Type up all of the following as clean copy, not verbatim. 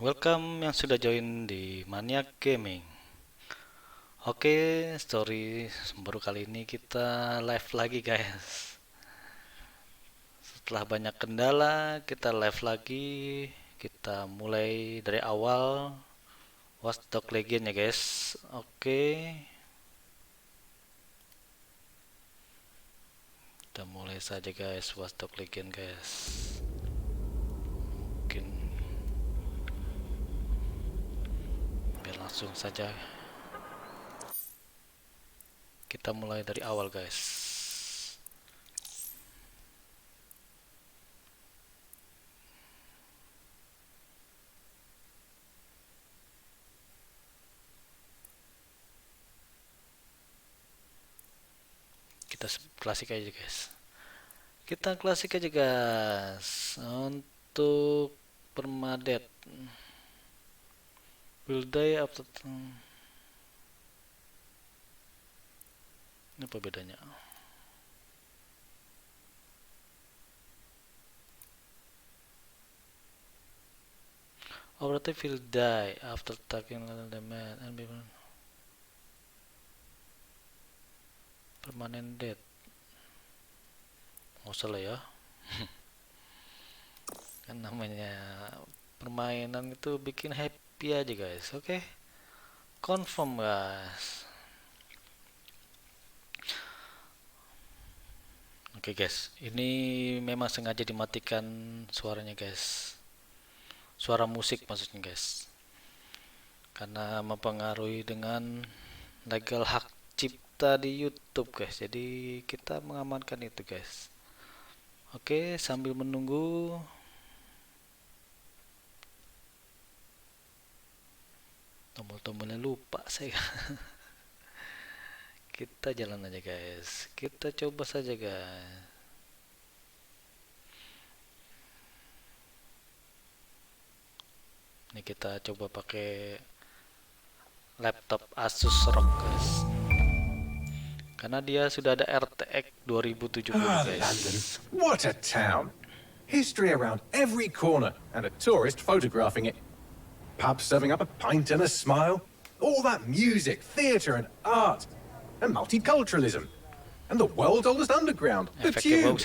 Welcome yang sudah join di Maniac Gaming. Oke, story baru kali ini kita live lagi guys. Setelah banyak kendala, kita live lagi. Kita mulai dari awal Watchdog Legion ya guys. Oke. Kita mulai saja guys, Watchdog Legion guys. Mungkin langsung saja kita mulai dari awal guys. Kita klasik aja guys. Kita klasik aja guys. Untuk permadet will die after ini apa bedanya? Operative will die after taking the man and be permanent dead. Nggak usah lah ya. Kan namanya permainan itu bikin happy aja guys. Oke. Confirm guys. Oke guys, ini memang sengaja dimatikan suaranya guys. Suara musik maksudnya guys. Karena mempengaruhi dengan legal hak cipta di YouTube guys. Jadi kita mengamankan itu guys. Oke, sambil menunggu tombol-tombolnya lupa saya. Kita jalan aja guys. Kita coba saja guys. Ini kita coba pakai laptop Asus ROG guys. Karena dia sudah ada RTX 2070 guys. London, what a town! History around every corner and a tourist photographing it. Pubs serving up a pint and a smile. All that music, theatre and art. And multiculturalism. And the world's oldest underground, the Tube.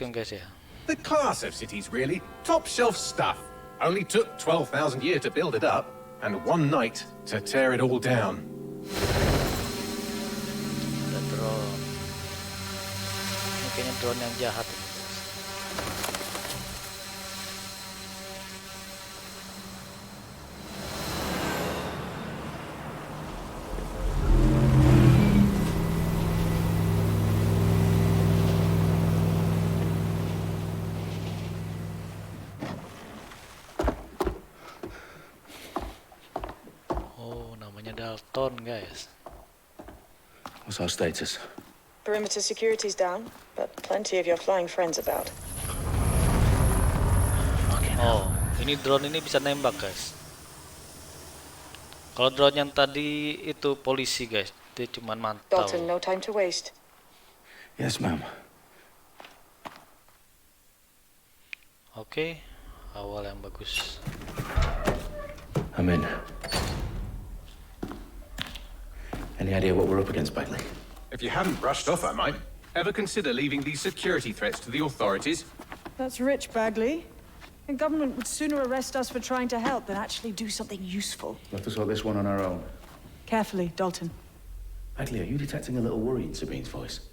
The class of cities, really. Top shelf stuff. Only took 12,000 years to build it up, and one night to tear it all down. Ada drone. Ini kayaknya drone yang jahat. Dalton, guys. What's our status? Perimeter security's down, but plenty of your flying friends about. Oh, ini drone ini bisa nembak, guys. Kalau drone yang tadi itu polisi, guys. Dia cuma mantau. Dalton, no time to waste. Yes, ma'am. Oke, awal yang bagus. I'm in. Any idea what we're up against, Bagley? If you hadn't brushed off, I might. Ever consider leaving these security threats to the authorities? That's rich, Bagley. The government would sooner arrest us for trying to help than actually do something useful. We'll have to sort this one on our own. Carefully, Dalton. Bagley, are you detecting a little worry in Sabine's voice?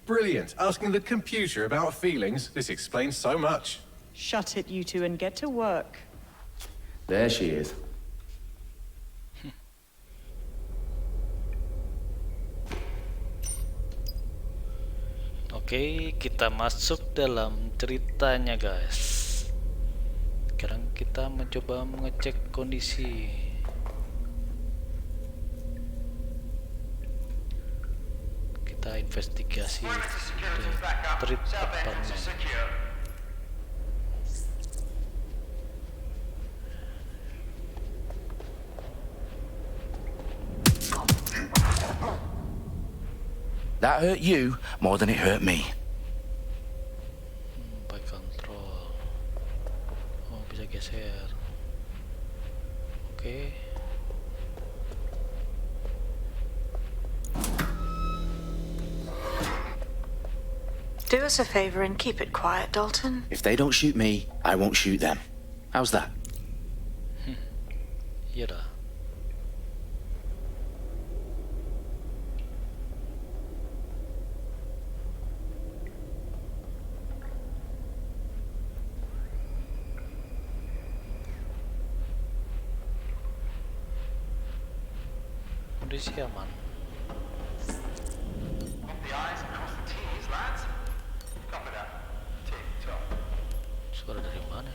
Brilliant. Asking the computer about feelings. This explains so much. Shut it, you two, and get to work. There she is. Oke, kita masuk dalam ceritanya, guys. Sekarang kita mencoba mengecek kondisi. Kita investigasi di apartemen. That hurt you more than it hurt me. By control. Oh, bisa geser. Oke. Do us a favor and keep it quiet, Dalton. If they don't shoot me, I won't shoot them. How's that? Iya dah. Kondisi aman. Suara dari mana?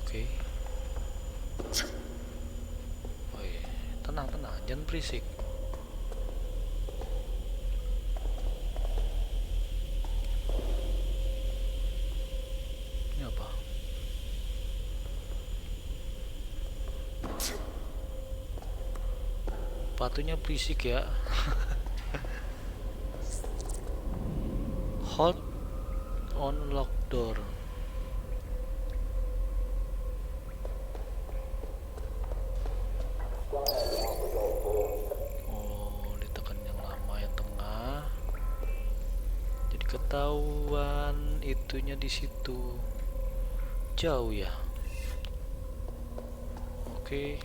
Oke. Oh iya, tenang, jangan berisik. Ini apa? Sepatunya berisik ya. Hold on lock door. Oh, ditekan yang lama, yang tengah. Jadi ketahuan itunya di situ. Jauh ya. Oke.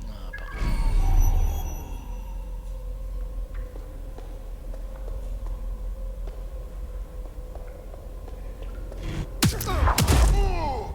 Nah, apakah oh,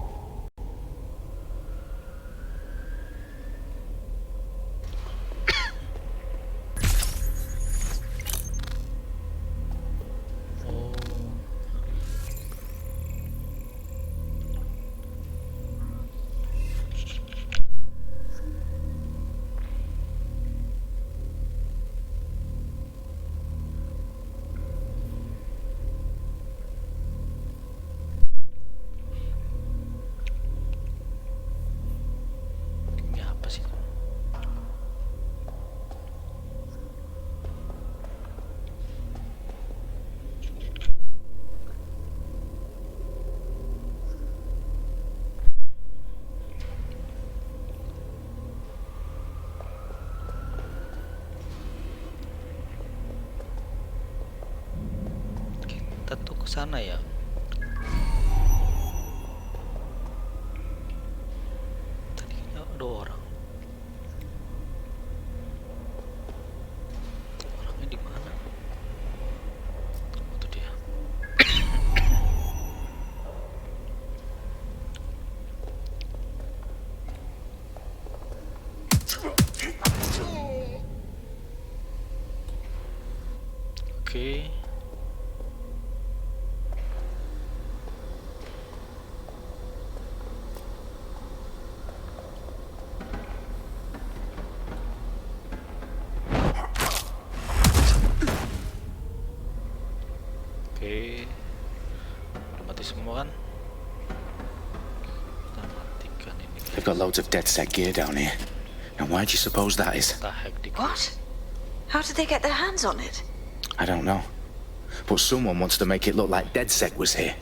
ini apa sih? Kita tuh ke sana ya. Tadinya ada orang. Orangnya di mana? Oh, itu dia. Oke. Oke. Udah mati semua kan? Kita matikan ini. They've got loads of DedSec gear down here. Now, why do you suppose that is? Kita hack dikit. What? How did they get their hands on it? I don't know. But someone wants to make it look like DedSec was here.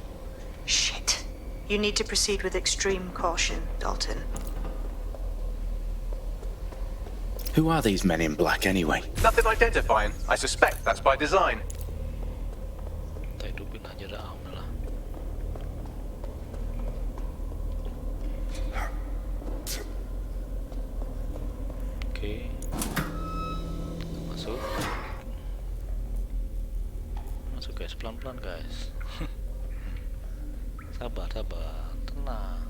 Shit. You need to proceed with extreme caution, Dalton. Who are these men in black anyway? Nothing identifying. I suspect that's by design. Kita hidupin aja dah, udahlah. Oke. Masuk. Masuk guys, pelan-pelan guys. Sabar, tenang.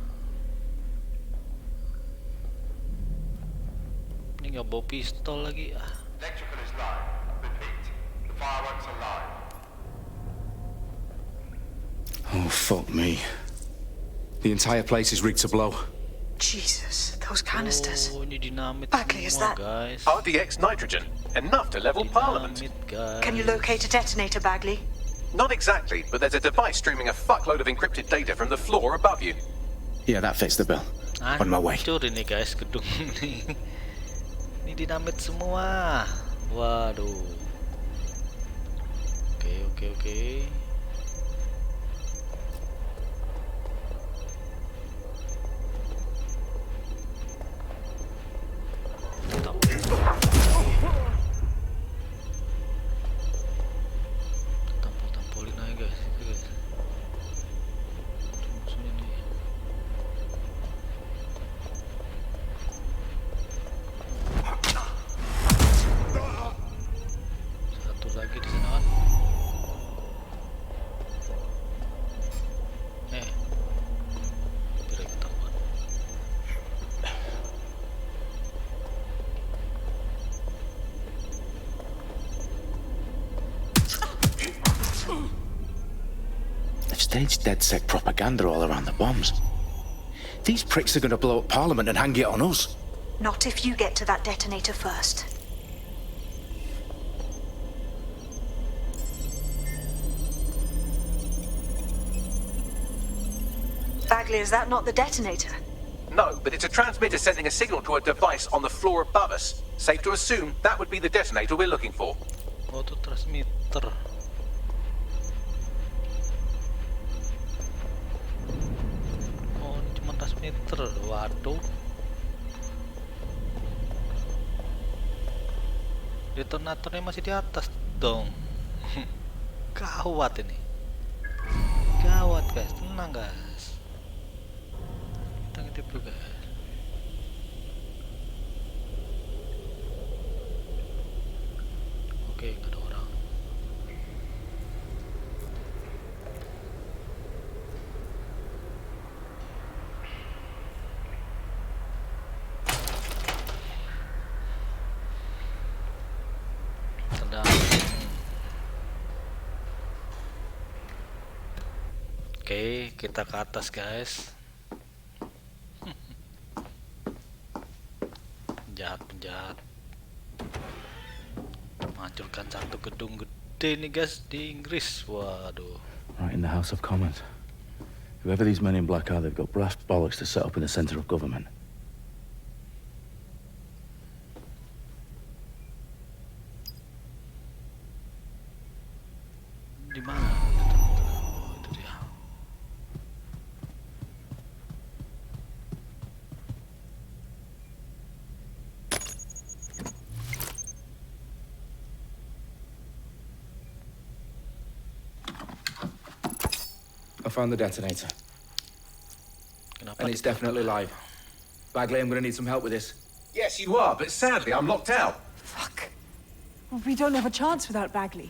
Ini nggak bawa pistol lagi ah. Electrical is live. Repeat. The fireworks are live. Oh, fuck me. The entire place is rigged to blow. Jesus, those canisters. Oh, ini dinamit Bagley, is semua, that- guys. RDX nitrogen. Enough to level Parliament. Dinamit, guys. Can you locate a detonator, Bagley? Not exactly, but there's a device streaming a fuckload of encrypted data from the floor above you. Yeah, that fits the bill. On my way. Hancur ini guys gedung ini. Ini dinamit semua. Waduh. Oke. Tampol-tampolin aja guys. Itu guys. Musuhnya nih. Satu lagi di sana kan. Hampir ketahuan. They've staged DedSec propaganda all around the bombs. These pricks are going to blow up Parliament and hang it on us. Not if you get to that detonator first. Bagley, is that not the detonator? No, but it's a transmitter sending a signal to a device on the floor above us. Safe to assume that would be the detonator we're looking for. Auto transmitter. Oh, ini cuma transmitter. Waduh. Detonatornya masih di atas dong. Gawat ini. Gawat guys, tenang guys. Kita ngintip dulu guys. Oke, nggak ada orang. Sedang. Oke, kita ke atas guys. Penjahat. Menghancurkan satu gedung gede nih guys di Inggris. Waduh. Right in the House of Commons. Whoever these men in black are, they've got brass bollocks to set up in the centre of government. Di mana? Oh, itu dia. I found the detonator. Kenapa? And it's definitely live. Bagley, I'm going to need some help with this. Yes, you are, but sadly I'm locked out. Fuck. Well, we don't have a chance without Bagley.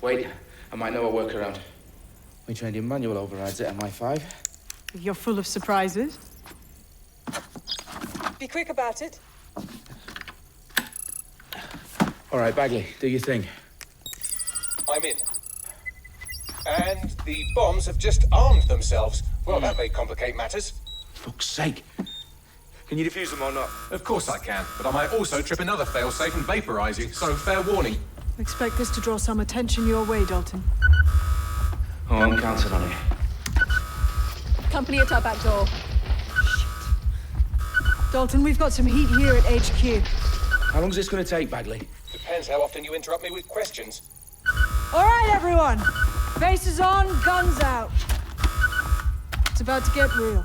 Wait, I might know a workaround. We trained in manual overrides at MI5. You're full of surprises. Be quick about it. All right, Bagley, do your thing. I'm in. And the bombs have just armed themselves. Well, that may complicate matters. Fuck's sake. Can you defuse them or not? Of course I can, but I might also trip another failsafe and vaporize you, so fair warning. Expect this to draw some attention your way, Dalton. Oh, I'm counting on it. Company at our back door. Shit. Dalton, we've got some heat here at HQ. How long is this going to take, Bagley? Depends how often you interrupt me with questions. All right, everyone. Faces on, guns out. It's about to get real.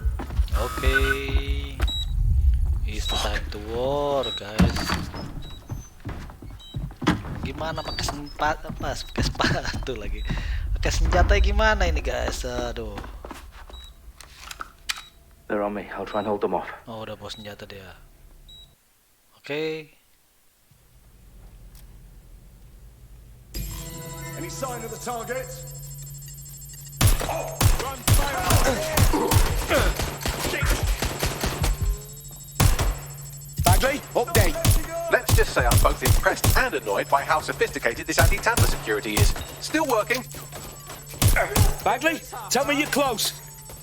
Oke. It's time to war, guys. Gimana pakai sepatu lagi? Pakai senjata gimana ini, guys? Aduh. They're on me. I'll try and hold them off. Oh, udah bawa senjata dia. Oke. Any sign of the target? Bagley, update. Let's just say I'm both impressed and annoyed by how sophisticated this anti-tamper security is. Still working. Bagley, tell me you're close.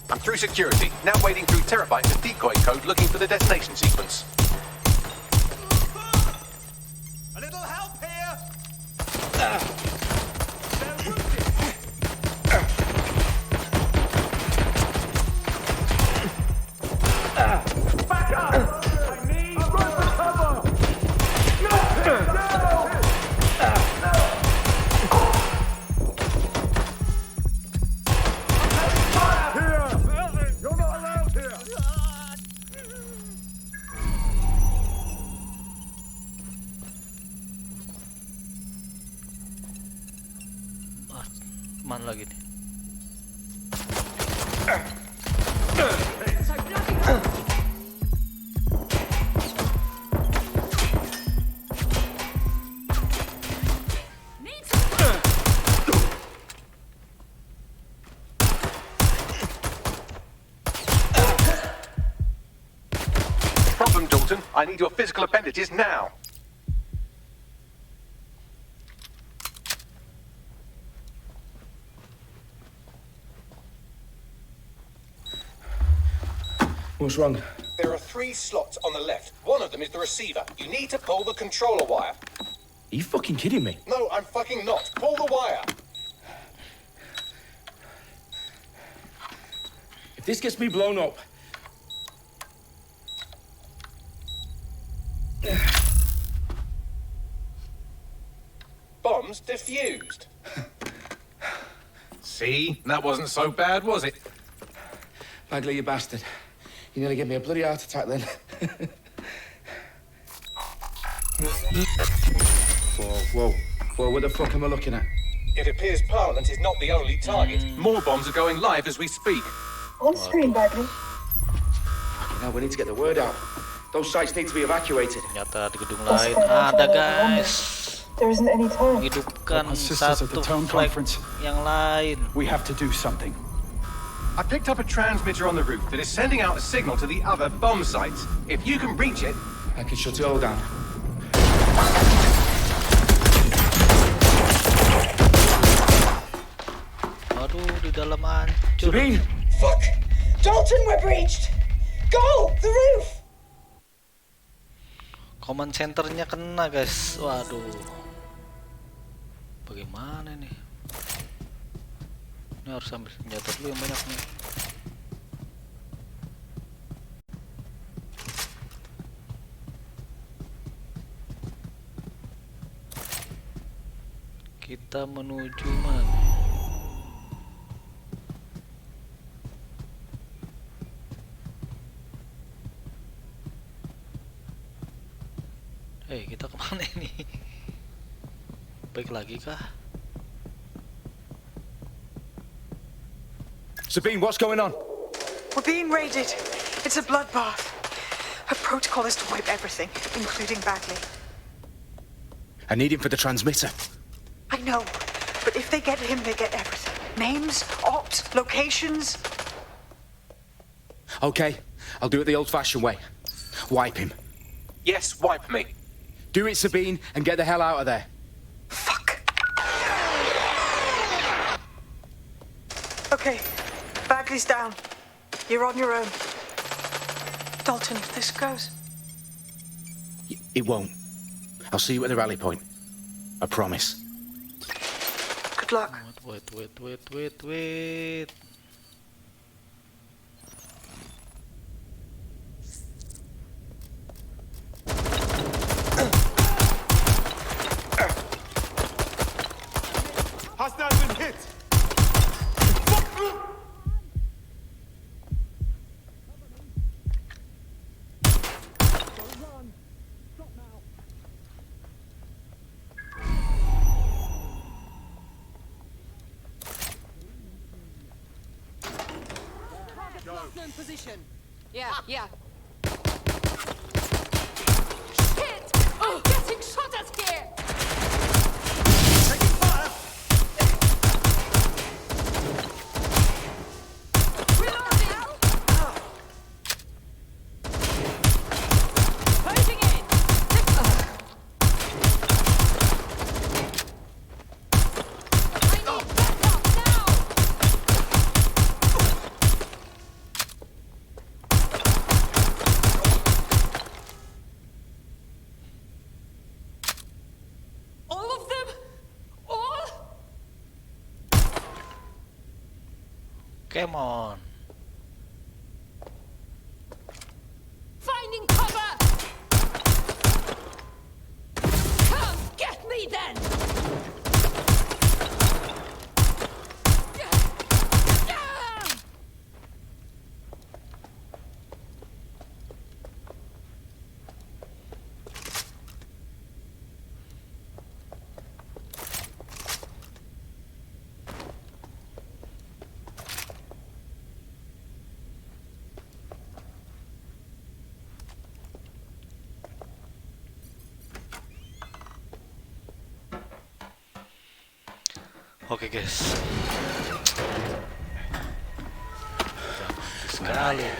I'm through security, now wading through terabytes of decoy code looking for the destination sequence. A little help here! Back up! I need a run for cover! You're not allowed here! Mana lagi nih? Problem, Dalton. I need your physical appendages now. What's wrong? There are 3 slots on the left. One of them is the receiver. You need to pull the controller wire. Are you fucking kidding me? No, I'm fucking not. Pull the wire. If this gets me blown up... Bombs defused. See? That wasn't so bad, was it? Bagley, you bastard. You nearly gave me a bloody heart attack then. Whoa. What the fuck am I looking at? It appears Parliament is not the only target. More bombs are going live as we speak. On screen, Bagley. Now we need to get the word out. Those sites need to be evacuated. Ternyata di gedung lain ada guys. There isn't any time. Hidupkan Sisters at the satu town flag conference. yang lain. We have to do something. I picked up a transmitter on the roof that is sending out a signal to the other bomb sites. If you can reach it... I can shut it all down. Aduh, di dalam hancur. Sabine! Fuck! Dalton, we're breached! Go! The roof! Command centernya kena guys. Waduh. Bagaimana nih? Ini harus ambil senjata dulu yang banyak nih. Kita menuju mana? Kita kemana ini? Baik lagi kah? Sabine, what's going on? We're being raided. It's a bloodbath. Her protocol is to wipe everything, including Bagley. I need him for the transmitter. I know, but if they get him, they get everything. Names, ops, locations. Okay, I'll do it the old-fashioned way. Wipe him. Yes, wipe me. Do it, Sabine, and get the hell out of there. Fuck. Okay, Bagley's down. You're on your own. Dalton, if this goes... It won't. I'll see you at the rally point. I promise. Good luck. Wait. Hostile been hit! In position. Yeah. Shit! I'm getting shot at here! Taking fire! Reloading! Closing in! I need backup now! Come on. Finding cover! Come get me then! Oke guys, sekali ya.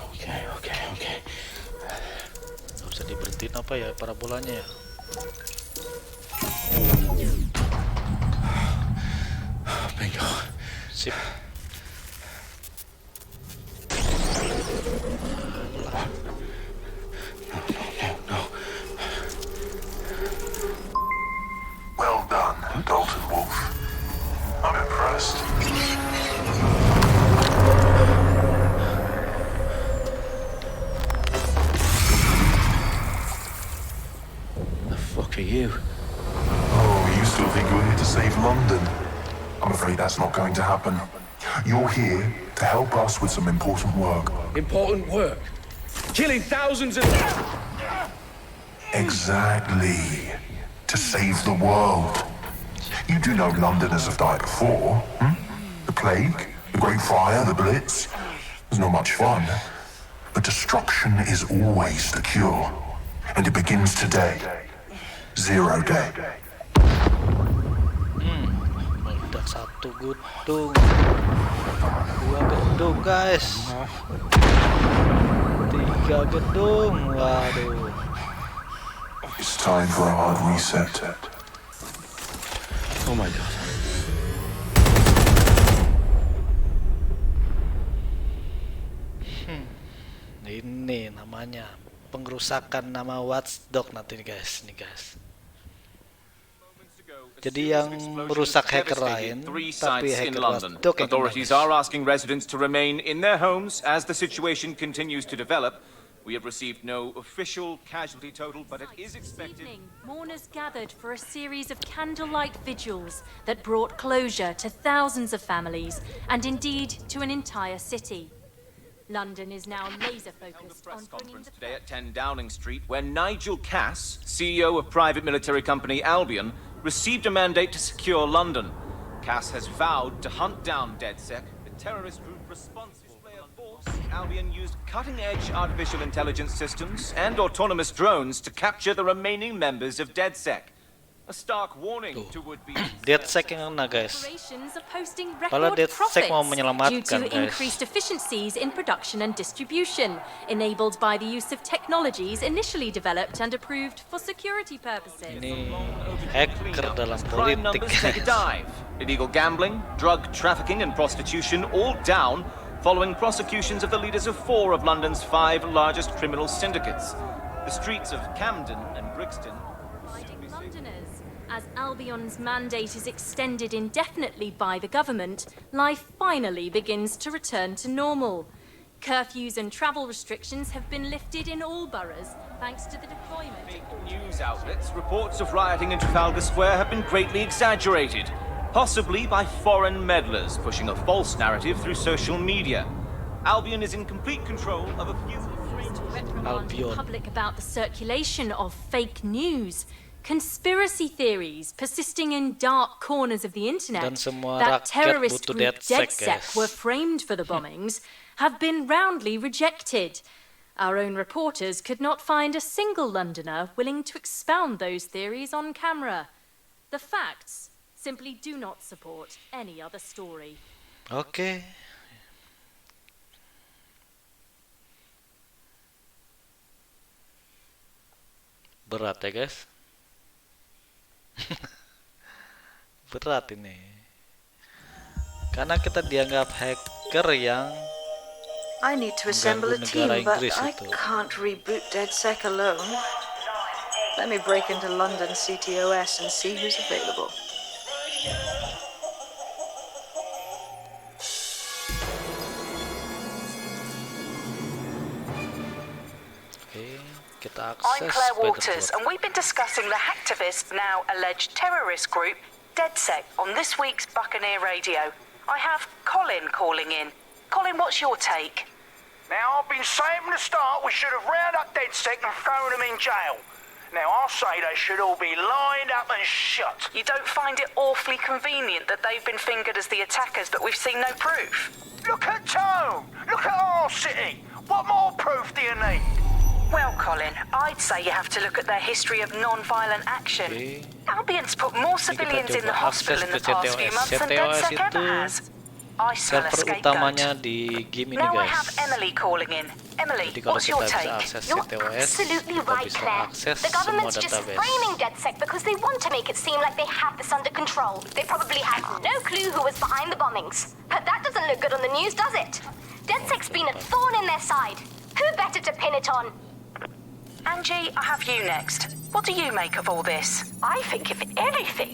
Oke. Gak bisa diberhentiin apa ya parabolanya ya. Bingo. Sip. Well done, Dalton Wolf. I'm impressed. The fuck are you? Oh, you still think you're here to save London? I'm afraid that's not going to happen. You're here to help us with some important work. Important work. Killing thousands of... Exactly. To save the world. You do know Londoners have died before, hmm? The Plague, the Great Fire, the Blitz. It's not much fun. But destruction is always the cure. And it begins today. Zero Day. Meledak satu gedung, dua gedung guys, tiga gedung, waduh. It's time for a hard reset. Oh my god. Ini namanya pengerusakan nama Watchdog nanti nih guys, Jadi yang merusak hacker lain, tapi hacker Watchdog yang Authorities are asking residents to remain in their homes as the situation continues to develop. We have received no official casualty total, but it is expected. This evening, mourners gathered for a series of candlelight vigils that brought closure to thousands of families and indeed to an entire city. London is now laser focused on bringing the Today at 10 Downing Street, where Nigel Cass, CEO of private military company Albion, received a mandate to secure London. Cass has vowed to hunt down DedSec, the terrorist group responsible for force. Albion used cutting-edge artificial intelligence systems and autonomous drones to capture the remaining members of DedSec. A stark warning to would-be DedSec yang kena guys. operations are posting Kalau record DedSec mau profits due menyelamatkan to guys. increased efficiencies in production and distribution, enabled by the use of technologies initially developed and approved for security purposes. Ini hacker dalam crime politik numbers take a guys. dive. Illegal gambling, drug trafficking and prostitution all down following prosecutions of the leaders of 4 of London's 5 largest criminal syndicates. The streets of Camden and Brixton Londoners. As Albion's mandate is extended indefinitely by the government, life finally begins to return to normal. Curfews and travel restrictions have been lifted in all boroughs thanks to the deployment. news outlets, reports of rioting in Trafalgar Square have been greatly exaggerated, possibly by foreign meddlers pushing a false narrative through social media. Albion is in complete control of a few To reprimand the Albion. public about the circulation of fake news, conspiracy theories persisting in dark corners of the internet Dan semua that rakyat terrorist butuh group DedSec, DedSec guys. were framed for the bombings have been roundly rejected. Our own reporters could not find a single Londoner willing to expound those theories on camera. The facts simply do not support any other story. Oke. Berat ya guys. Berat ini. Karena kita dianggap hacker yang I need to assemble a mengganggu team, negara but Inggris I itu. can't reboot DedSec alone. Let me break into London CTOS and see who's available. I'm Claire Waters, and we've been discussing the hacktivist, now alleged terrorist group, DedSec, on this week's Buccaneer Radio. I have Colin calling in. Colin, what's your take? Now, I've been saying from the start we should have rounded up DedSec and thrown them in jail. Now, I'll say they should all be lined up and shot. You don't find it awfully convenient that they've been fingered as the attackers, but we've seen no proof? Look at Tone! Look at our city! What more proof do you need? Well, Colin, I'd say you have to look at their history of non-violent action. Albion's put more civilians in the hospital in the past few months than DedSec ever has. I smell a scapegoat. Now I have Emily calling in. Emily, what's your take? You're absolutely right, Claire. The government's just framing DedSec because they want to make it seem like they have this under control. They probably had no clue who was behind the bombings. But that doesn't look good on the news, does it? DedSec's been a thorn in their side. Who better to pin it on? Angie, I have you next. What do you make of all this? I think, if anything,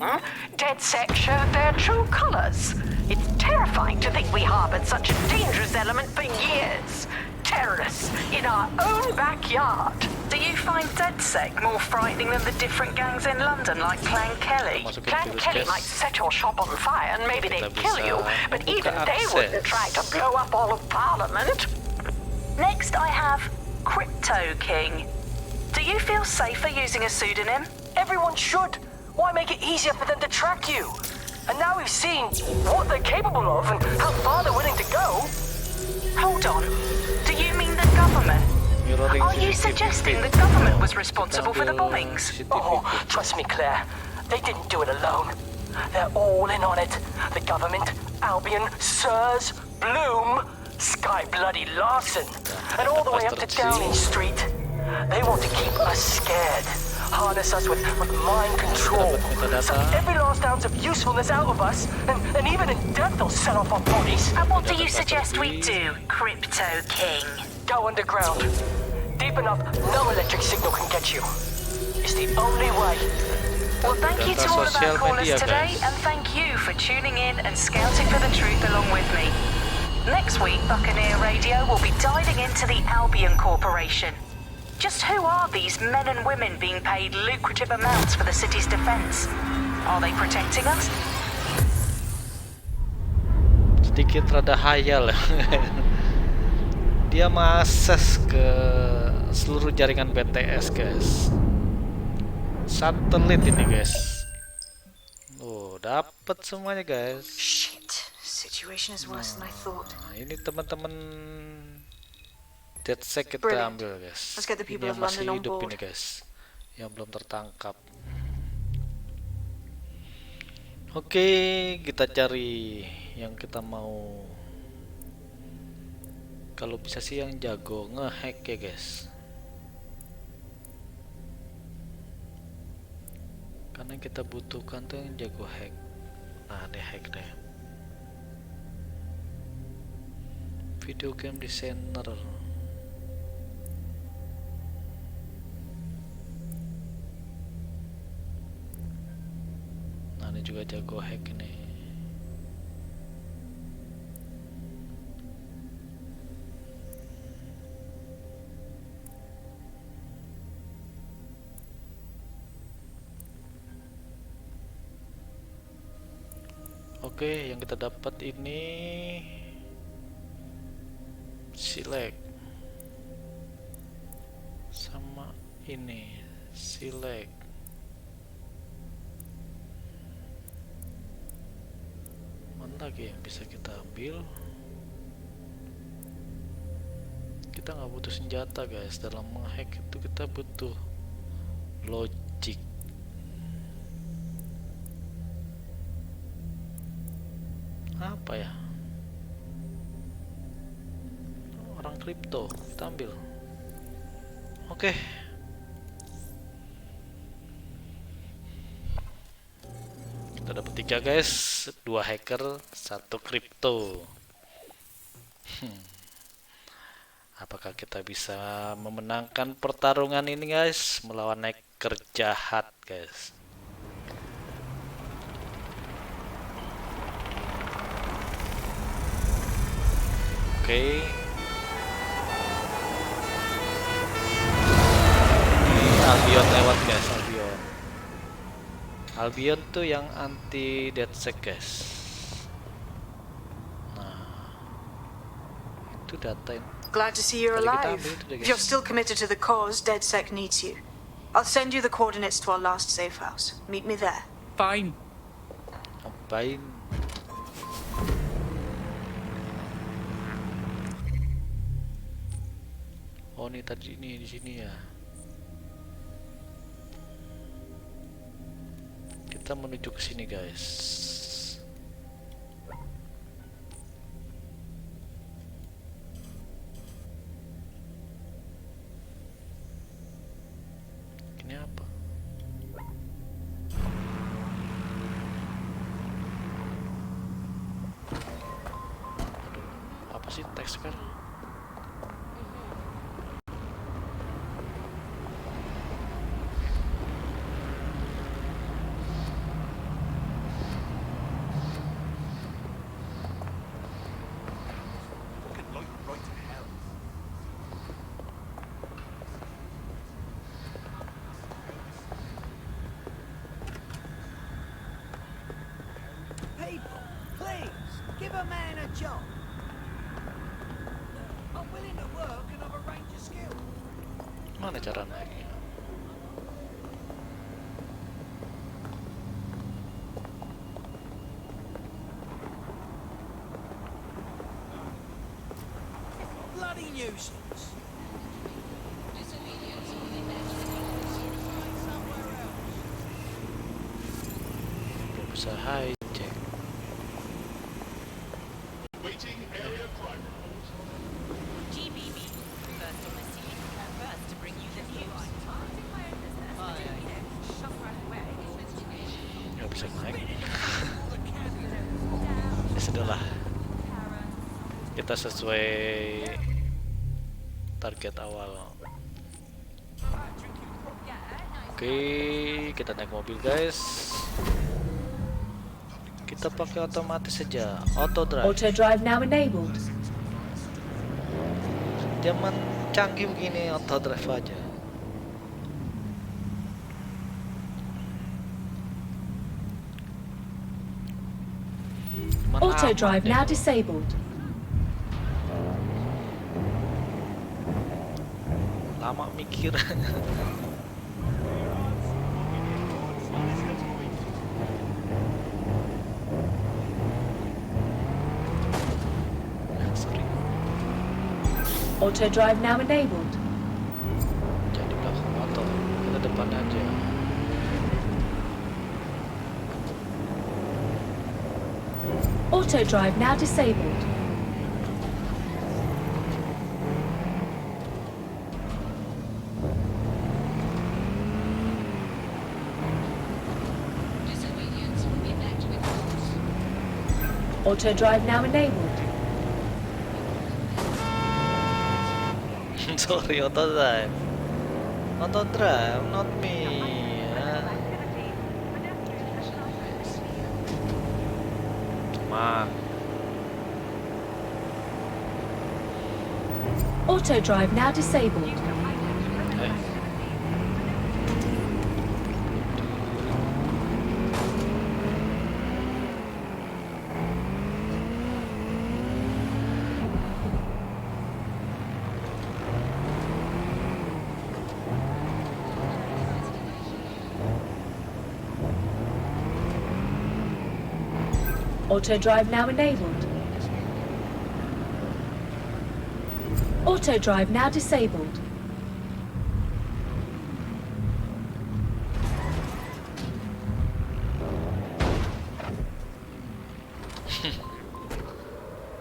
DedSec showed their true colours. It's terrifying to think we harboured such a dangerous element for years. Terrorists in our own backyard. Do you find DedSec more frightening than the different gangs in London, like Clan Kelly? Clan Kelly might set your shop on fire and maybe they'd kill you, but even they wouldn't try to blow up all of Parliament. Next, I have Crypto King. Do you feel safer using a pseudonym? Everyone should. Why make it easier for them to track you? And now we've seen what they're capable of and how far they're willing to go. Hold on. Do you mean the government? Are you suggesting the government was responsible for the bombings? Oh, trust me, Claire. They didn't do it alone. They're all in on it. The government, Albion, Sirs, Bloom, Sky Bloody Larson, and all the way up to Downing Street. They want to keep us scared, harness us with mind control, suck every last ounce of usefulness out of us, and even in death they'll set off our bodies. And what do you suggest we do, Crypto King? Go underground. Deep enough, no electric signal can get you. It's the only way. Well, thank you to all of our callers today, and thank you for tuning in and scouting for the truth along with me. Next week, Buccaneer Radio will be diving into the Albion Corporation. Just who are these men and women being paid lucrative amounts for the city's defense? Are they protecting us? Sedikit rada hayal. Dia mengakses ke seluruh jaringan BTS, guys. Satelit ini, guys. Oh, dapat semuanya, guys. Shit, situation is worse than I thought. Ini teman-teman DedSec kita ambil, guys. Let's get the people Ini yang of masih London on hidup board. ini, guys, yang belum tertangkap. Oke, kita cari yang kita mau. Kalau bisa sih yang jago ngehack ya, guys. Karena yang kita butuhkan tuh yang jago hack. Nah, ini hack deh. Video game designer. Nah, ini juga jago hack ini. Oke, yang kita dapat ini select sama ini select. Mana lagi yang bisa kita ambil? Kita nggak butuh senjata, guys. Dalam menghack itu kita butuh logic. Apa ya? Orang kripto kita ambil. Oke. Kita dapat 3, guys. 2 hacker, 1 kripto. Apakah kita bisa memenangkan pertarungan ini guys melawan hacker jahat guys? Oke. Albion lewat guys, Albion tuh yang anti DedSec guys. Nah, itu data yang Glad to see you're alive. If you're still committed to the cause, DedSec needs you. I'll send you the coordinates to our last safe house. Meet me there. Fine. Ngapain? Oh, ini tadi ini di sini ya. Kita menuju ke sini guys. Ini apa? Aduh, apa sih teks sekarang? Mana cara naiknya? Bloody nuisance. Belum bisa hijack. Nggak bisa naik. Ya sudahlah. Kita sesuai target awal. Oke, kita naik mobil guys. Kita pakai otomatis saja, auto drive. Auto drive now enabled. Zaman canggih begini auto drive aja. Auto drive now disabled. Lama mikir. Auto drive now enabled. Jadi belakang motor, kita depan aja. Auto drive now disabled. Auto drive now enabled. Sorry, auto drive. Auto drive, not me. Come on. Auto drive now disabled. Auto drive now enabled. Auto drive now disabled.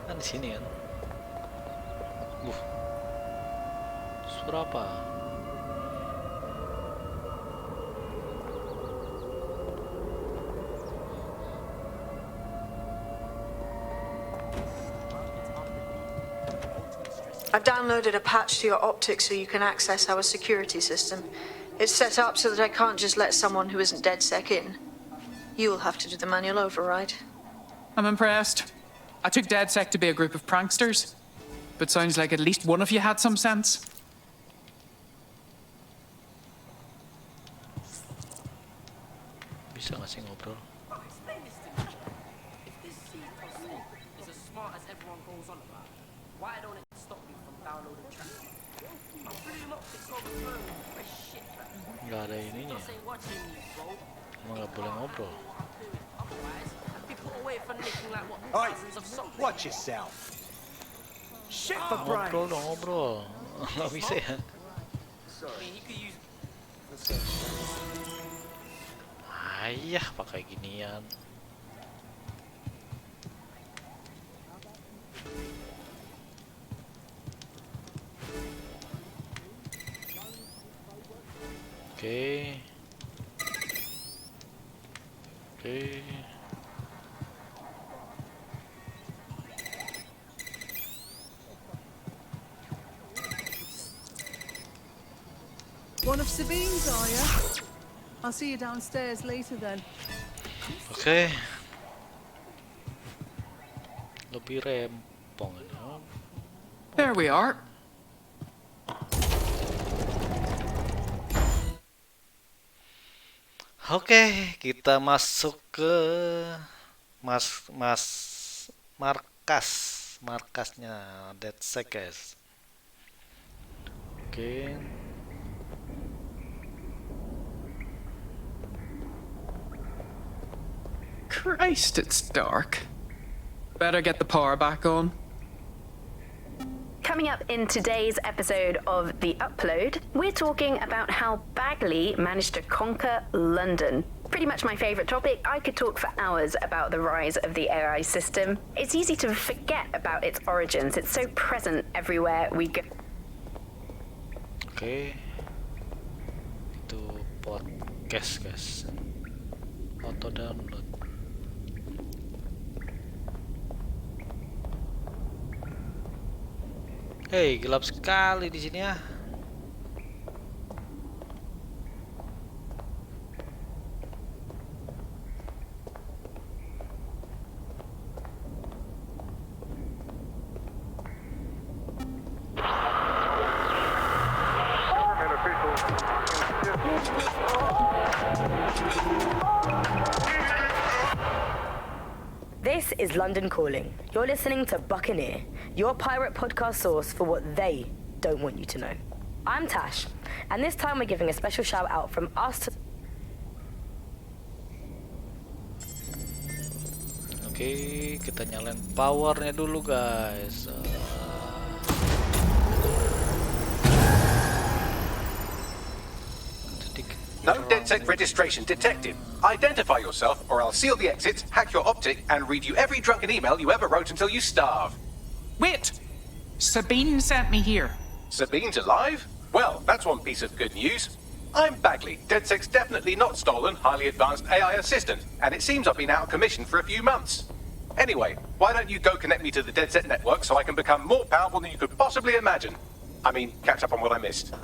Kan di sini kan. Suara apa? I've downloaded a patch to your optics so you can access our security system. It's set up so that I can't just let someone who isn't DedSec in. You'll have to do the manual override. I'm impressed. I took DedSec to be a group of pranksters, but sounds like at least one of you had some sense. Bisa nggak sih ngobrol? Nggak ada ininya. Emang nggak boleh ngobrol. Oi, watch yourself. Shit for brains. Ngobrol dong, ngobrol. Nggak bisa ya. Ayah pakai ginian. Oke. One of Sabine's, are you? I'll see you downstairs later then. Oke. Lebih rempong ini. There we are. Oke, kita masuk ke markasnya DedSec, guys. Oke. Christ, it's dark. Better get the power back on. Coming up in today's episode of The Upload, we're talking about how Bagley managed to conquer London. Pretty much my favourite topic. I could talk for hours about the rise of the AI system. It's easy to forget about its origins. It's so present everywhere we go. Oke. Itu podcast, guys. Auto download. Hei, gelap sekali di sini ya. This is London Calling. You're listening to Buccaneer, your pirate podcast source for what they don't want you to know. I'm Tash, and this time we're giving a special shout out from us to... Oke, kita nyalain powernya dulu, guys. No DedSec registration detected. Identify yourself, or I'll seal the exits, hack your optic, and read you every drunken email you ever wrote until you starve. Wait! Sabine sent me here. Sabine's alive? Well, that's one piece of good news. I'm Bagley, DedSec's definitely not stolen, highly advanced AI assistant, and it seems I've been out of commission for a few months. Anyway, why don't you go connect me to the DedSec network so I can become more powerful than you could possibly imagine? I mean, catch up on what I missed.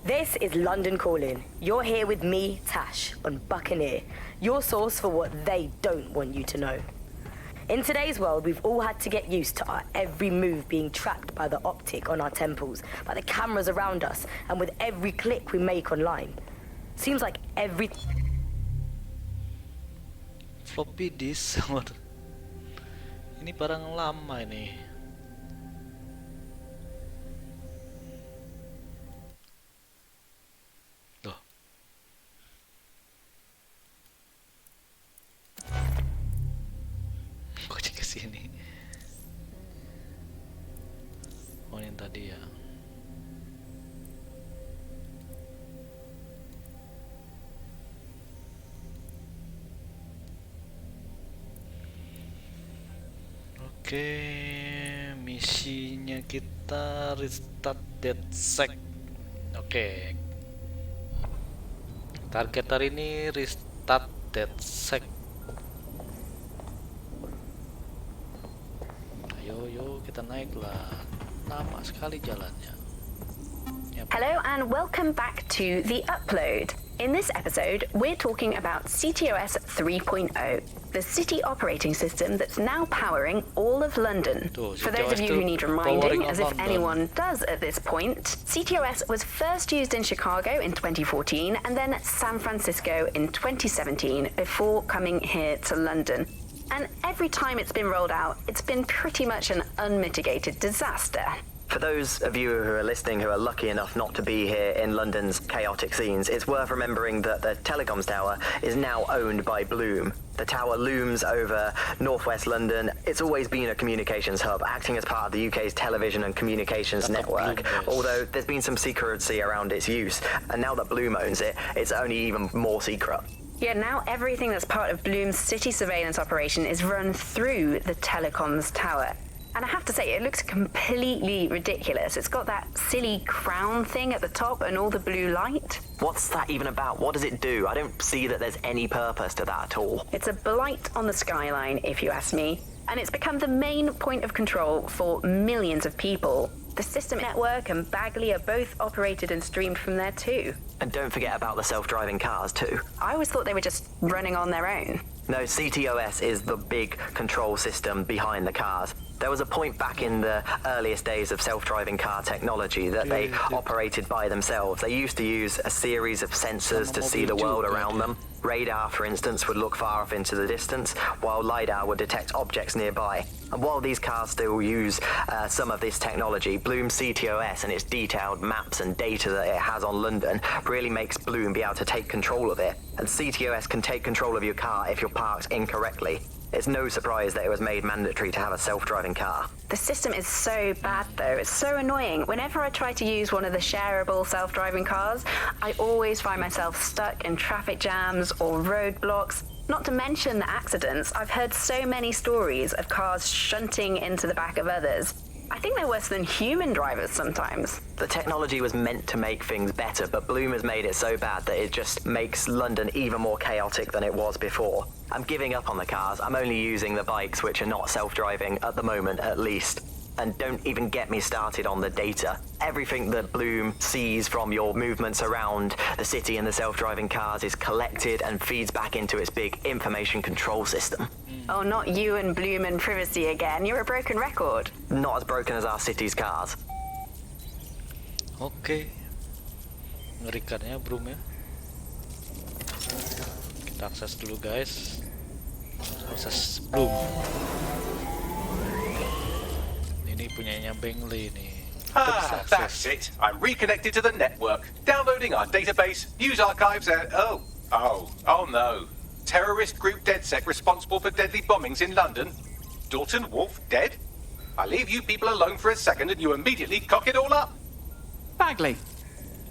This is London Calling. You're here with me, Tash, on Buccaneer, your source for what they don't want you to know. In today's world, we've all had to get used to our every move being tracked by the optic on our temples, by the cameras around us, and with every click we make online. Seems like every... Floppy disk. Ini barang lama ini. Loh. Kok cek ke sini? Oh, yang tadi ya. Oke, misinya kita restart DedSec. Oke. Target hari ini restart DedSec. Ayo kita naiklah. Lama sekali jalannya. Hello and welcome back to The Upload. In this episode, we're talking about CTOS 3.0, the city operating system that's now powering all of London. For those of you who need reminding, as if anyone does at this point, CTOS was first used in Chicago in 2014 and then San Francisco in 2017 before coming here to London. And every time it's been rolled out, it's been pretty much an unmitigated disaster. For those of you who are listening who are lucky enough not to be here in London's chaotic scenes, it's worth remembering that the telecoms tower is now owned by Bloom. The tower looms over northwest London. It's always been a communications hub, acting as part of the UK's television and communications network, although there's been some secrecy around its use, and now that Bloom owns it, it's only even more secret. Yeah, now everything that's part of Bloom's city surveillance operation is run through the telecoms tower. And I have to say, it looks completely ridiculous. It's got that silly crown thing at the top and all the blue light. What's that even about? What does it do? I don't see that there's any purpose to that at all. It's a blight on the skyline, if you ask me. And it's become the main point of control for millions of people. The system network and Bagley are both operated and streamed from there too. And don't forget about the self-driving cars too. I always thought they were just running on their own. No, CTOS is the big control system behind the cars. There was a point back in the earliest days of self-driving car technology that they operated by themselves. They used to use a series of sensors to see the world around them. Radar, for instance, would look far off into the distance, while LiDAR would detect objects nearby. And while these cars still use some of this technology, Bloom CTOS and its detailed maps and data that it has on London really makes Bloom be able to take control of it. And CTOS can take control of your car if you're parked incorrectly. It's no surprise that it was made mandatory to have a self-driving car. The system is so bad, though. It's so annoying. Whenever I try to use one of the shareable self-driving cars, I always find myself stuck in traffic jams or roadblocks. Not to mention the accidents. I've heard so many stories of cars shunting into the back of others. I think they're worse than human drivers sometimes. The technology was meant to make things better, but Bloom has made it so bad that it just makes London even more chaotic than it was before. I'm giving up on the cars. I'm only using the bikes, which are not self-driving at the moment, at least. And don't even get me started on the data. Everything that Bloom sees from your movements around the city and the self-driving cars is collected and feeds back into its big information control system. Oh, not you and Bloom and privacy again. You're a broken record. Not as broken as our city's cars. Oke. Ngerikannya Bloom ya. Kita akses dulu guys. Akses Bloom. Ini punyanya Bengley nih. That's it. I'm reconnected to the network, downloading our database, news archives, and oh no. Terrorist group DedSec responsible for deadly bombings in London. Dalton, Wolf, dead? I leave you people alone for a second and you immediately cock it all up. Bagley,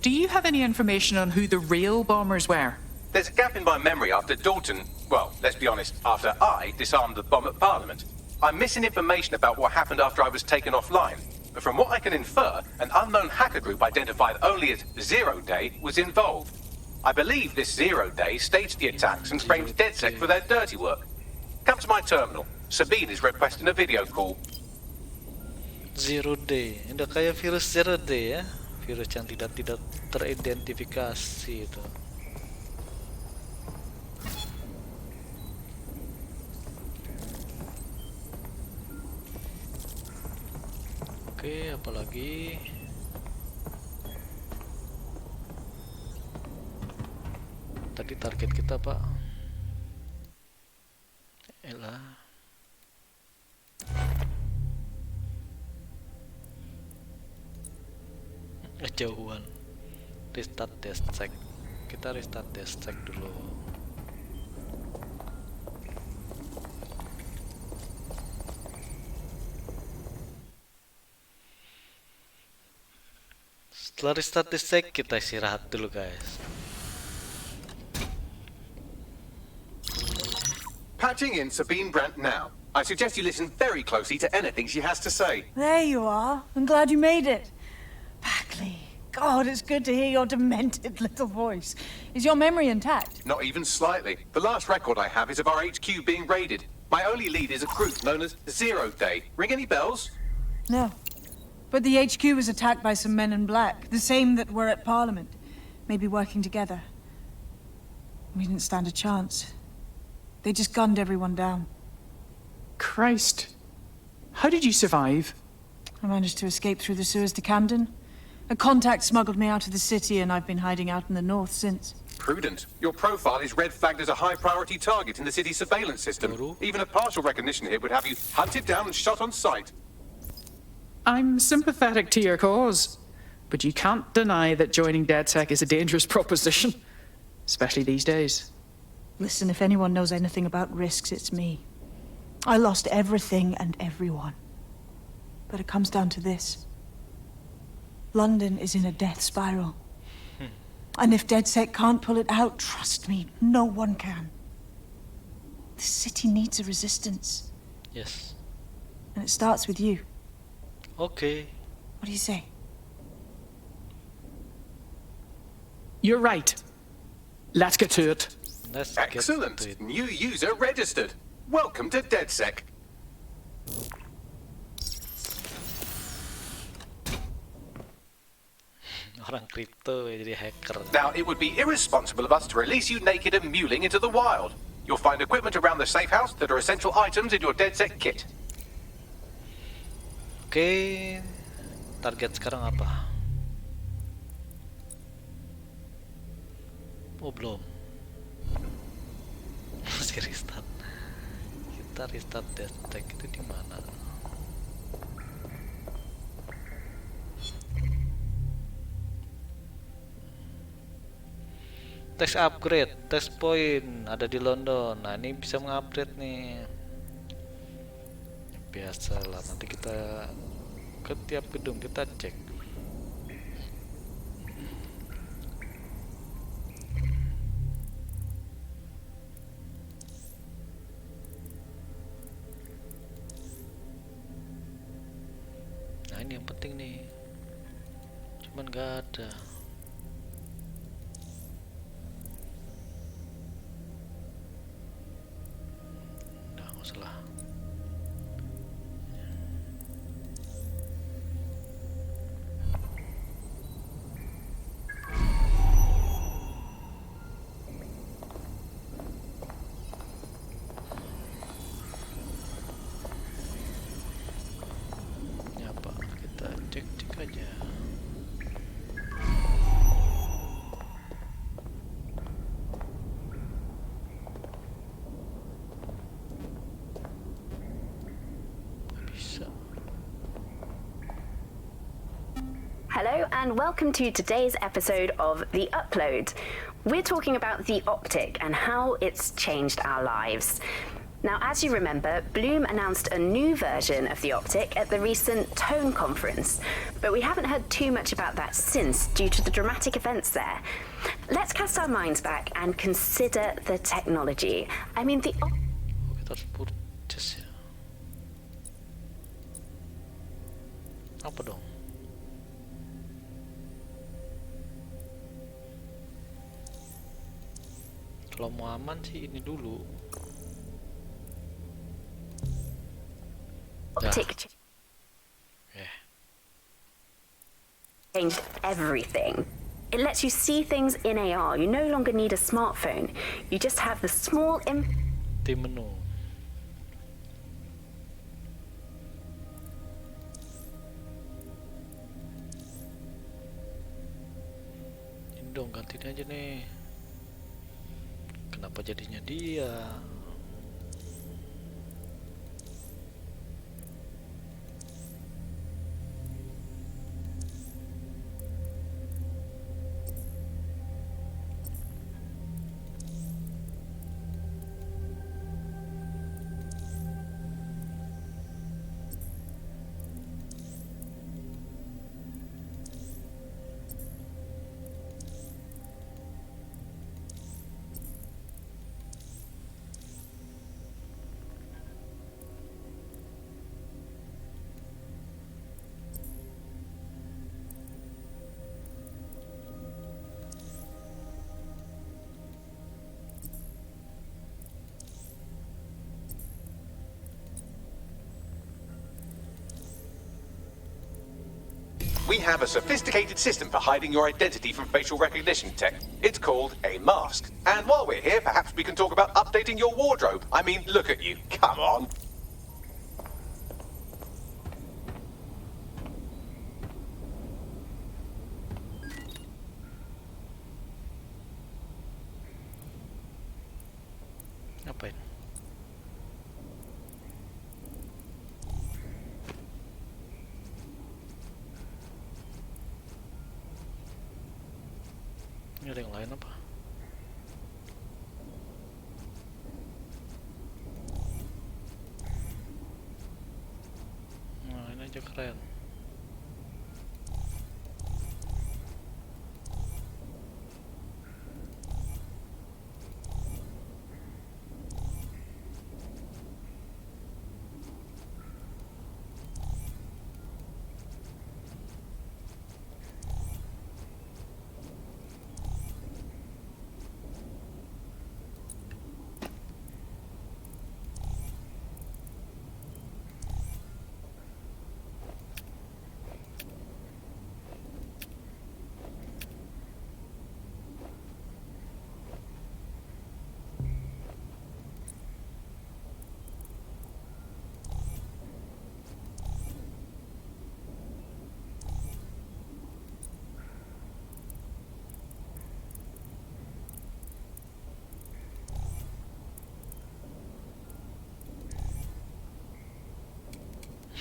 do you have any information on who the real bombers were? There's a gap in my memory after Dalton, well, let's be honest, after I disarmed the bomb at Parliament. I'm missing information about what happened after I was taken offline. But from what I can infer, an unknown hacker group identified only as Zero Day was involved. I believe this Zero Day staged the attacks and framed DedSec for their dirty work. Come to my terminal. Sabine is requesting a video call. Zero Day. Udah kayak virus Zero Day ya. Virus yang tidak teridentifikasi itu. Oke, apalagi? Tadi target kita Pak. Elah. Kejauhan. Restart DedSec. Kita restart DedSec dulu. Setelah restart DedSec kita istirahat dulu guys. Patching in Sabine Brandt now. I suggest you listen very closely to anything she has to say. There you are. I'm glad you made it. Bagley, God, it's good to hear your demented little voice. Is your memory intact? Not even slightly. The last record I have is of our HQ being raided. My only lead is a group known as Zero Day. Ring any bells? No. But the HQ was attacked by some men in black, the same that were at Parliament. Maybe working together. We didn't stand a chance. They just gunned everyone down. Christ. How did you survive? I managed to escape through the sewers to Camden. A contact smuggled me out of the city, and I've been hiding out in the north since. Prudent. Your profile is red flagged as a high-priority target in the city's surveillance system. Even a partial recognition here would have you hunted down and shot on sight. I'm sympathetic to your cause, but you can't deny that joining DedSec is a dangerous proposition, especially these days. Listen, if anyone knows anything about risks, it's me. I lost everything and everyone. But it comes down to this. London is in a death spiral. And if DedSec can't pull it out, trust me, no one can. The city needs a resistance. Yes. And it starts with you. Okay. What do you say? You're right. Let's get to it. Excellent. New user registered. Welcome to DedSec. Orang kripto jadi hacker. Now, it would be irresponsible of us to release you naked and mewling into the wild. You'll find equipment around the safe house that are essential items in your DedSec kit. Oke, target sekarang apa? Oh, belum. Masih restart. Kita restart DedSec itu di mana? Test upgrade, test point ada di London. Nah, ini bisa mengupgrade nih. Biasalah, nanti kita ke tiap gedung kita cek. Nah, ini yang penting nih. Cuman nggak ada. Salah. Ini apa? Kita cek aja. Hello and welcome to today's episode of The Upload. We're talking about the optic and how it's changed our lives. Now, as you remember, Bloom announced a new version of the optic at the recent Tone conference, but we haven't heard too much about that since due to the dramatic events there. Let's cast our minds back and consider the technology. I mean, the... Kita harus purchase ya. Apa dong? Kalau mau aman sih ini dulu. Optic changed everything. It lets you see things in AR. You no longer need a smartphone. You just have the small di menu. Ini dong, gantiin aja nih. Kenapa jadinya dia? we have a sophisticated system for hiding your identity from facial recognition tech. It's called a mask. And while we're here, perhaps we can talk about updating your wardrobe. I mean, look at you. Come on. Ngapain? Ini ada yang lain apa? Nah, ini aja keren.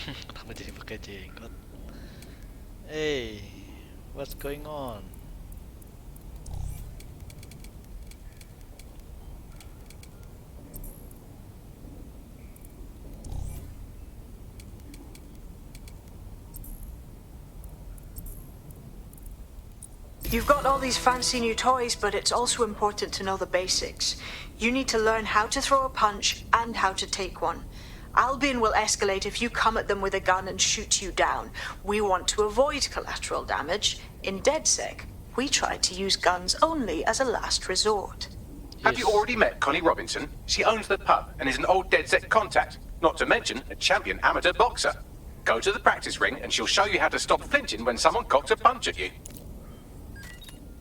Kenapa jadi pakai jenggot? Hey, what's going on? You've got all these fancy new toys, but it's also important to know the basics. You need to learn how to throw a punch and how to take one. Albion will escalate if you come at them with a gun and shoot you down. We want to avoid collateral damage. In DedSec, we try to use guns only as a last resort. Have you already met Connie Robinson? She owns the pub and is an old DedSec contact, not to mention a champion amateur boxer. Go to the practice ring and she'll show you how to stop flinching when someone cocks a punch at you.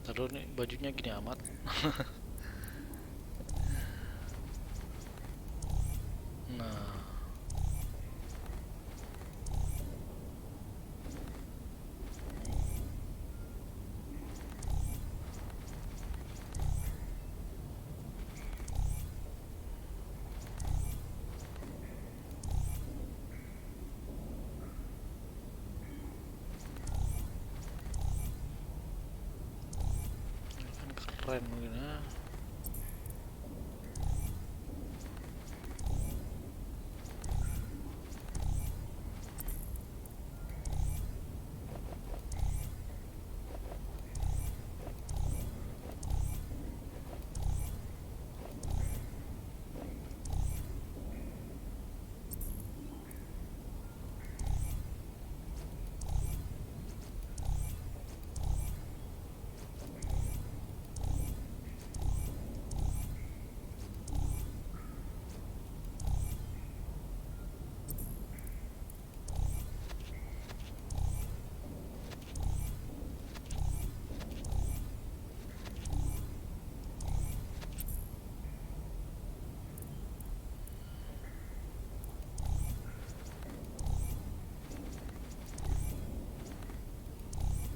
Taruh nih bajunya gini amat. Nah. Keren mungkin ya.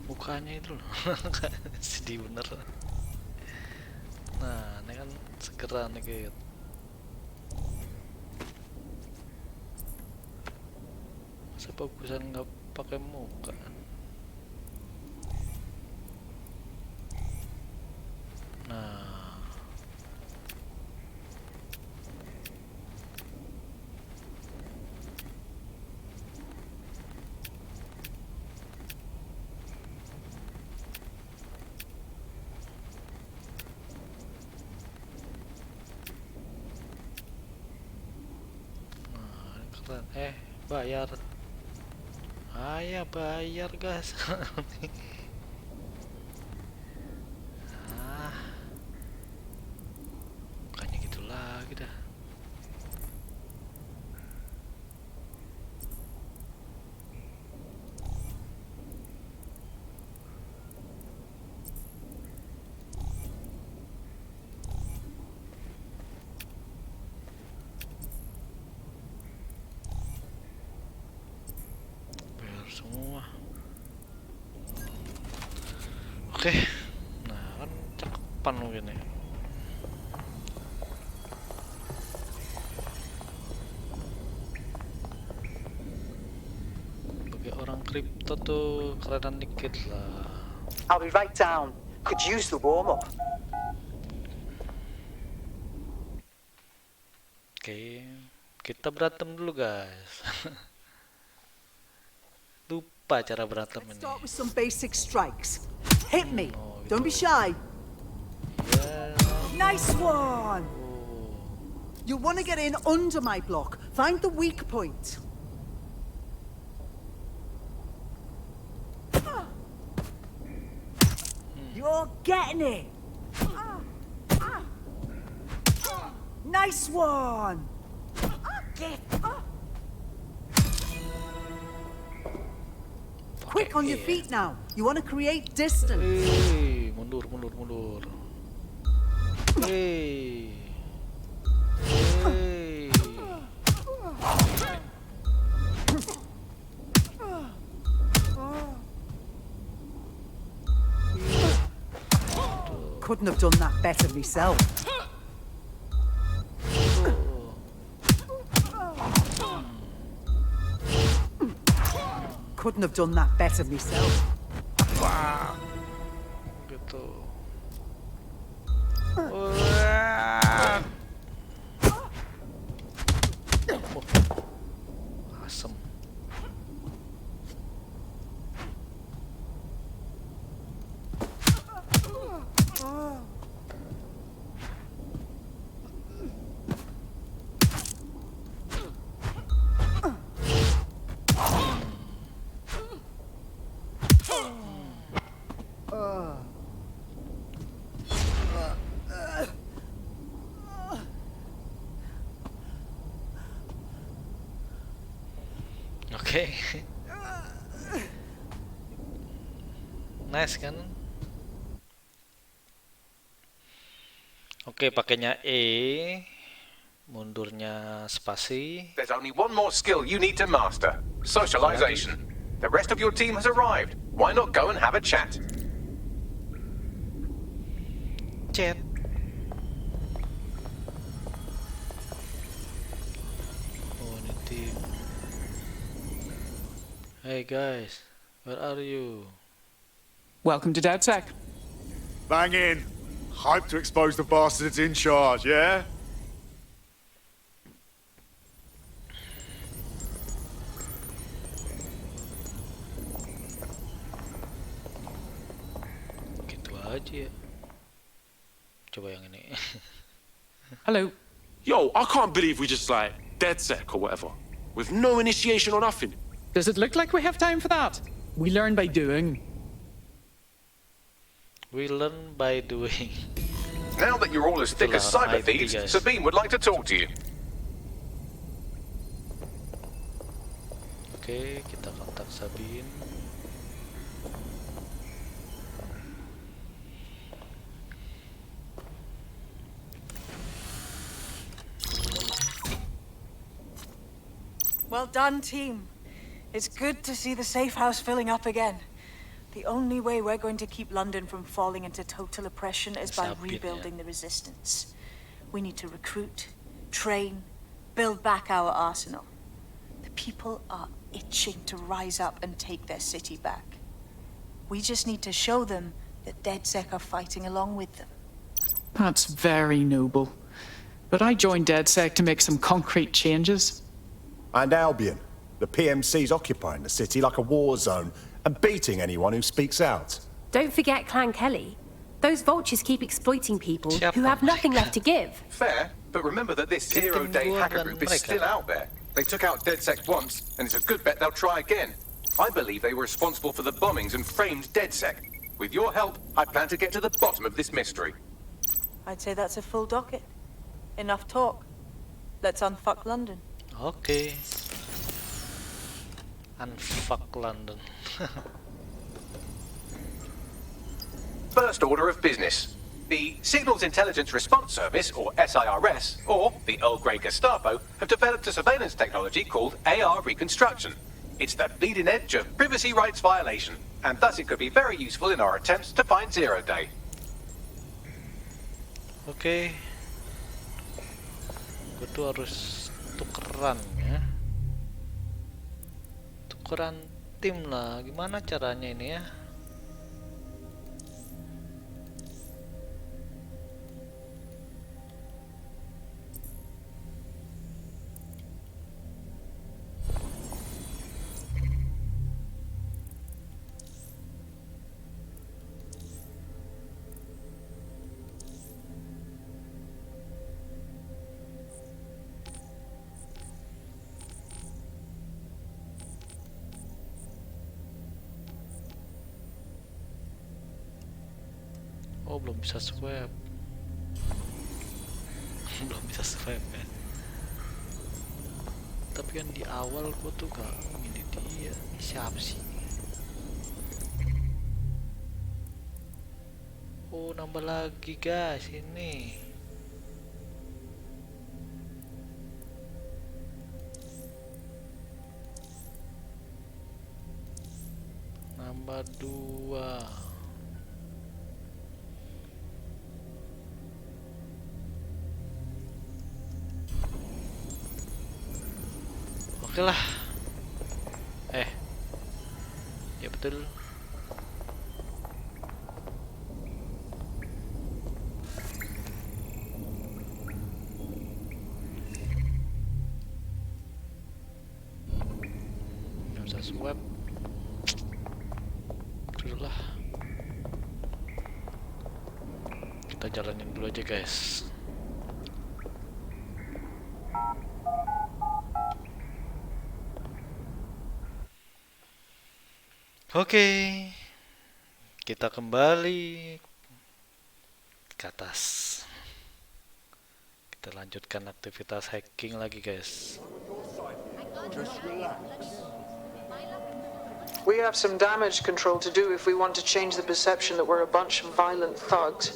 Mukanya itu loh. Sedih bener. Nah, ini kan segera nih kayak masa bagusan nggak pakai muka. Nah, bayar. Ayo bayar gas. Bukannya gitu lagi dah. semua. Oke. Nah, kan cakepan mungkin ya. Bagi orang kripto tuh kerenan dikit lah. I'll be right down. Could use the warm-up. Oke, kita berantem dulu guys. Lupa cara berantem ini. Start with some basic strikes. Hit me. Don't be shy. Nice one. You want to get in under my block. Find the weak point. You're getting it. Nice one. Quick on your feet now. You want to create distance. Hey, mundur. Hey. Couldn't have done that better myself. Couldn't have done that better myself. Wah. Gitu. Asem. Oke. Nice kan? Oke, pakainya E, mundurnya spasi. There's only one more skill you need to master. Socialization. The rest of your team has arrived. Why not go and have a chat? Chat. Oh, ini tim. Hey guys, where are you? Welcome to DedSec. Bang in. Hype to expose the bastards in charge, yeah? Gitu aja ya. Coba yang ini. Hello. Yo, I can't believe we just like DedSec or whatever, with no initiation or nothing. Does it look like we have time for that? We learn by doing. We learn by doing. Now that you're all as thick as cyber thieves, Sabine would like to talk to you. Oke, kita kontak Sabine. Well done, team. It's good to see the safe house filling up again. The only way we're going to keep London from falling into total oppression is by rebuilding the resistance. We need to recruit, train, build back our arsenal. The people are itching to rise up and take their city back. We just need to show them that DedSec are fighting along with them. That's very noble. But I joined DedSec to make some concrete changes. And Albion. The PMC's occupying the city like a war zone and beating anyone who speaks out. Don't forget Clan Kelly. Those vultures keep exploiting people who have nothing left to give. Fair, but remember that this zero-day hacker group is still out there. They took out DedSec once, and it's a good bet they'll try again. I believe they were responsible for the bombings and framed DedSec. With your help, I plan to get to the bottom of this mystery. I'd say that's a full docket. Enough talk. Let's unfuck London. Okay. Unfuck London. First order of business. The Signals Intelligence Response Service, or SIRS, or the Earl Grey Gestapo, have developed a surveillance technology called AR Reconstruction. It's the bleeding edge of privacy rights violation, and thus it could be very useful in our attempts to find Zero Day. Oke. Gue tuh harus tukeran ya. Tukeran tim lah. Gimana caranya ini ya? Oh, belum bisa swab. Belum bisa swab kan. Tapi kan di awal gua tuh gak milih dia. Ini siapa sih? Oh, nambah lagi guys ini. Nambah 2. Oke lah. Ya betul. Nggak bisa swab. Udahlah. Kita jalanin dulu aja guys. Oke, kita kembali ke atas. Kita lanjutkan aktivitas hacking lagi, guys. We have some damage control to do if we want to change the perception that we're a bunch of violent thugs.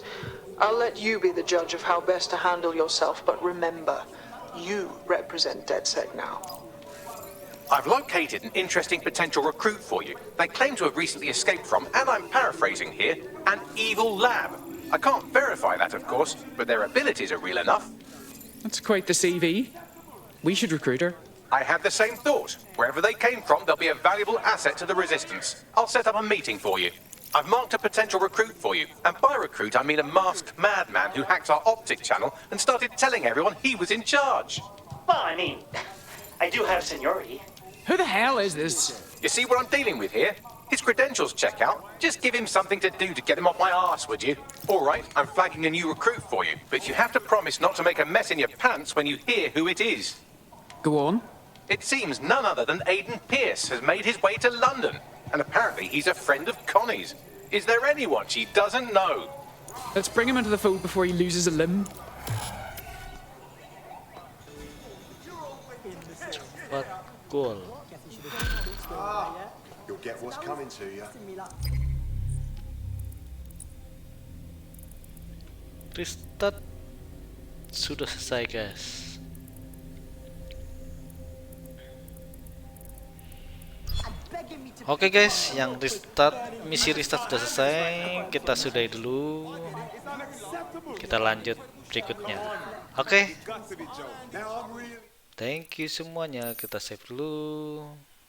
I'll let you be the judge of how best to handle yourself, but remember, you represent DedSec now. I've located an interesting potential recruit for you. They claim to have recently escaped from, and I'm paraphrasing here, an evil lab. I can't verify that, of course, but their abilities are real enough. That's quite the CV. We should recruit her. I had the same thought. Wherever they came from, they'll be a valuable asset to the Resistance. I'll set up a meeting for you. I've marked a potential recruit for you, and by recruit I mean a masked madman who hacked our optic channel and started telling everyone he was in charge. Well, I mean, I do have seniority. Who the hell is this? You see what I'm dealing with here? His credentials check out. Just give him something to do to get him off my arse, would you? All right, I'm flagging a new recruit for you, but you have to promise not to make a mess in your pants when you hear who it is. Go on. It seems none other than Aidan Pierce has made his way to London, and apparently he's a friend of Connie's. Is there anyone she doesn't know? Let's bring him into the fold before he loses a limb. What goal? You'll get what's coming to you. Restart sudah selesai, guys. Oke guys, yang misi restart sudah selesai. Kita sudahi dulu. Kita lanjut berikutnya. Oke. Thank you semuanya. Kita save dulu.